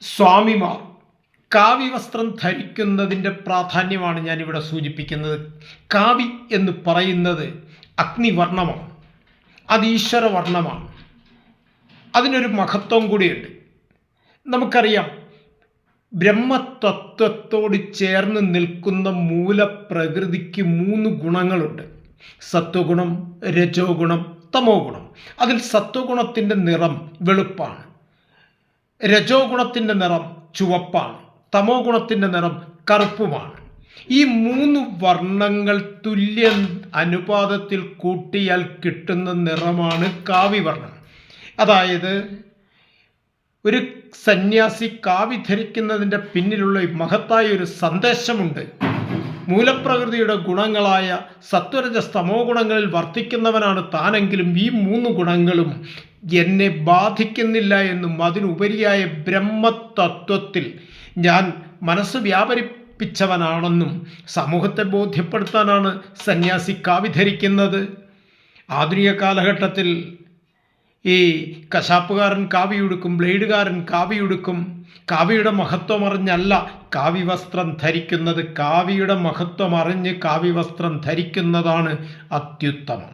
സ്വാമിമാർ കാവി വസ്ത്രം ധരിക്കുന്നതിൻ്റെ പ്രാധാന്യമാണ് ഞാനിവിടെ സൂചിപ്പിക്കുന്നത്. കാവി എന്ന് പറയുന്നത് അഗ്നിവർണ്ണമാണ്, അത് ഈശ്വരവർണ്ണമാണ്. അതിനൊരു മഹത്വം കൂടിയുണ്ട്. നമുക്കറിയാം, ബ്രഹ്മതത്വത്തോട് ചേർന്ന് നിൽക്കുന്ന മൂലപ്രകൃതിക്ക് 3 ഗുണങ്ങളുണ്ട്: സത്വഗുണം, രജോ ഗുണം, തമോ ഗുണം. അതിൽ സത്വഗുണത്തിൻ്റെ നിറം വെളുപ്പാണ്, രജോ ഗുണത്തിൻ്റെ നിറം ചുവപ്പാണ്, തമോ ഗുണത്തിൻ്റെ നിറം കറുപ്പുമാണ്. ഈ 3 വർണ്ണങ്ങൾ തുല്യ അനുപാതത്തിൽ കൂട്ടിയാൽ കിട്ടുന്ന നിറമാണ് കാവിവർണ്ണം. അതായത് ഒരു സന്യാസി കാവി ധരിക്കുന്നതിൻ്റെ പിന്നിലുള്ള മഹത്തായ ഒരു സന്ദേശമുണ്ട്. മൂലപ്രകൃതിയുടെ ഗുണങ്ങളായ സത്വരജസ് തമോ ഗുണങ്ങളിൽ വർത്തിക്കുന്നവനാണ് താനെങ്കിലും ഈ 3 ഗുണങ്ങളും എന്നെ ബാധിക്കുന്നില്ല എന്നും അതിനുപരിയായ ബ്രഹ്മതത്വത്തിൽ ഞാൻ മനസ്സ് വ്യാപരിപ്പിച്ചവനാണെന്നും സമൂഹത്തെ ബോധ്യപ്പെടുത്താനാണ് സന്യാസി കാവി ധരിക്കുന്നത്. ആധുനിക കാലഘട്ടത്തിൽ ഈ കശാപ്പുകാരൻ കാവിയുടുക്കും, ബ്ലേഡുകാരൻ കാവിയുടുക്കും. കാവിയുടെ മഹത്വം അറിഞ്ഞല്ല കാവി വസ്ത്രം ധരിക്കുന്നത്. കാവിയുടെ മഹത്വം അറിഞ്ഞ് കാവി വസ്ത്രം ധരിക്കുന്നതാണ് അത്യുത്തമം.